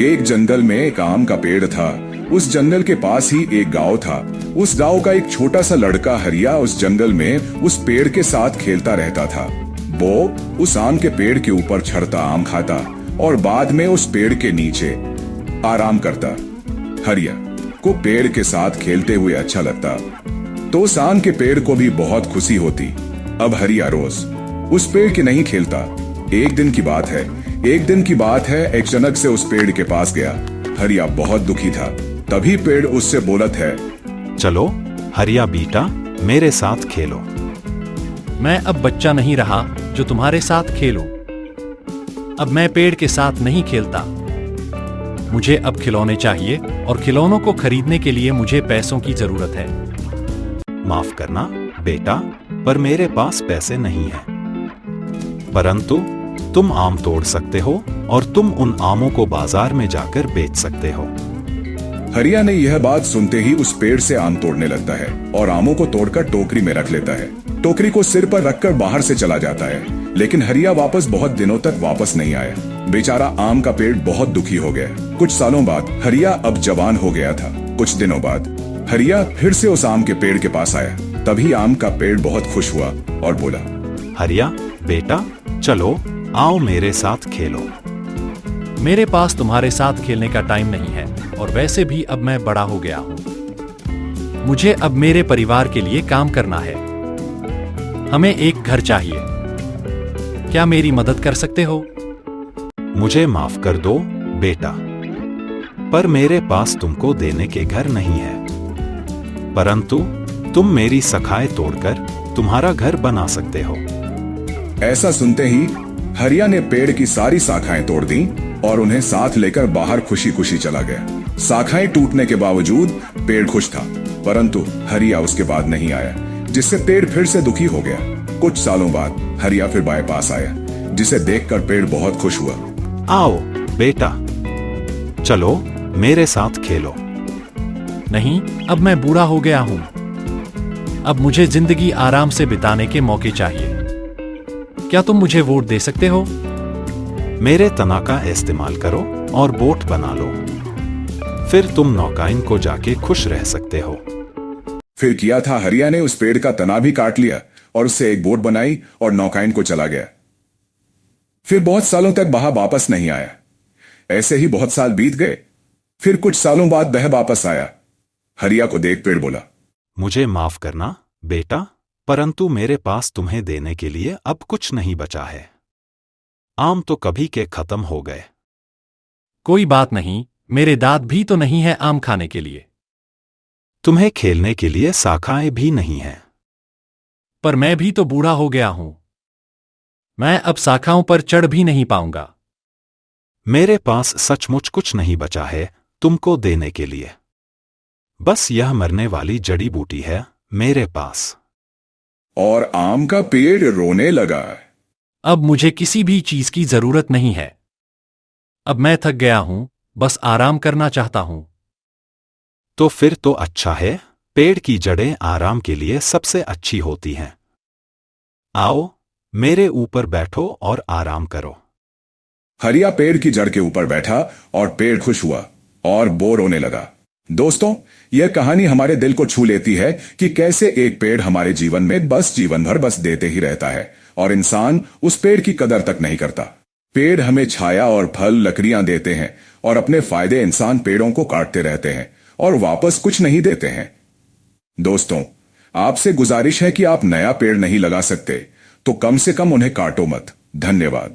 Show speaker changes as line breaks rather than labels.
एक जंगल में एक आम का पेड़ था। उस जंगल के पास ही एक गांव था। उस गांव का एक छोटा सा लड़का हरिया उस जंगल में उस पेड़ के साथ खेलता रहता था। वो उस आम के पेड़ के ऊपर चढ़ता, आम खाता और बाद में उस पेड़ के नीचे आराम करता। हरिया को पेड़ के साथ खेलते हुए अच्छा लगता, तो उस आम के पेड़ को भी बहुत खुशी होती। अब हरिया रोज उस पेड़ के नहीं खेलता। एक दिन की बात है, एक जनक से उस पेड़ के पास गया। हरिया बहुत दुखी था। तभी पेड़ उससे बोलत है,
चलो हरिया बेटा, मेरे साथ खेलो।
मैं अब बच्चा नहीं रहा जो तुम्हारे साथ खेलूं। अब मैं पेड़ के साथ नहीं खेलता। मुझे अब खिलौने चाहिए और खिलौनों को खरीदने के लिए मुझे पैसों की जरूरत है।
माफ करना बेटा, पर मेरे पास पैसे नहीं हैं। परंतु तुम आम तोड़ सकते हो और तुम उन आमों को बाजार में जाकर बेच सकते हो।
हरिया ने यह बात सुनते ही उस पेड़ से आम तोड़ने लगता है और आमों को तोड़कर टोकरी में रख लेता है। टोकरी को सिर पर रखकर बाहर से चला जाता है, लेकिन हरिया वापस बहुत दिनों तक वापस नहीं आया। बेचारा आम का पेड़ बहुत दुखी हो गया। कुछ सालों बाद हरिया अब जवान हो गया था। कुछ दिनों बाद हरिया फिर से उस आम के पेड़ के पास आया। तभी आम का पेड़ बहुत खुश हुआ और बोला,
हरिया बेटा, चलो आओ मेरे साथ खेलो।
मेरे पास तुम्हारे साथ खेलने का टाइम नहीं है और वैसे भी अब मैं बड़ा हो गया हूं। मुझे अब मेरे परिवार के लिए काम करना है। हमें एक घर चाहिए। क्या मेरी मदद कर सकते हो?
मुझे माफ कर दो बेटा, पर मेरे पास तुमको देने के घर नहीं है। परंतु तुम मेरी शाखाएं तोड़कर तुम्हारा घर बना सकते हो।
ऐसा सुनते ही हरिया ने पेड़ की सारी शाखाएं तोड़ दी और उन्हें साथ लेकर बाहर खुशी खुशी चला गया। शाखाएं टूटने के बावजूद पेड़ खुश था, परंतु हरिया उसके बाद नहीं आया, जिससे पेड़ फिर से दुखी हो गया। कुछ सालों बाद हरिया फिर पास आया, जिसे देखकर पेड़ बहुत खुश हुआ।
आओ बेटा, चलो मेरे साथ खेलो।
नहीं, अब मैं बूढ़ा हो गया हूं। अब मुझे जिंदगी आराम से बिताने के मौके चाहिए। क्या तुम मुझे वोट दे सकते हो?
मेरे तना का इस्तेमाल करो और बोट बना लो। फिर तुम नौकाइन को जाके खुश रह सकते हो।
फिर किया था, हरिया ने उस पेड़ का तना भी काट लिया और उससे एक बोट बनाई और नौकाइन को चला गया। फिर बहुत सालों तक वह वापस नहीं आया। ऐसे ही बहुत साल बीत गए। फिर कुछ सालों बाद वह वापस आया। हरिया को देख पेड़ बोला,
मुझे माफ करना बेटा, परंतु मेरे पास तुम्हें देने के लिए अब कुछ नहीं बचा है। आम तो कभी के खत्म हो गए।
कोई बात नहीं, मेरे दांत भी तो नहीं है आम खाने के लिए।
तुम्हें खेलने के लिए शाखाएं भी नहीं है।
पर मैं भी तो बूढ़ा हो गया हूं। मैं अब शाखाओं पर चढ़ भी नहीं पाऊंगा।
मेरे पास सचमुच कुछ नहीं बचा है तुमको देने के लिए। बस यह मरने वाली जड़ी बूटी है मेरे पास।
और आम का पेड़ रोने लगा।
अब मुझे किसी भी चीज की जरूरत नहीं है। अब मैं थक गया हूं, बस आराम करना चाहता हूं।
तो फिर तो अच्छा है, पेड़ की जड़ें आराम के लिए सबसे अच्छी होती हैं। आओ मेरे ऊपर बैठो और आराम करो।
हरिया पेड़ की जड़ के ऊपर बैठा और पेड़ खुश हुआ और वो रोने लगा। दोस्तों, यह कहानी हमारे दिल को छू लेती है कि कैसे एक पेड़ हमारे जीवन में जीवन भर देते ही रहता है और इंसान उस पेड़ की कदर तक नहीं करता। पेड़ हमें छाया और फल, लकड़ियां देते हैं और अपने फायदे इंसान पेड़ों को काटते रहते हैं और वापस कुछ नहीं देते हैं। दोस्तों, आपसे गुजारिश है कि आप नया पेड़ नहीं लगा सकते तो कम से कम उन्हें काटो मत। धन्यवाद।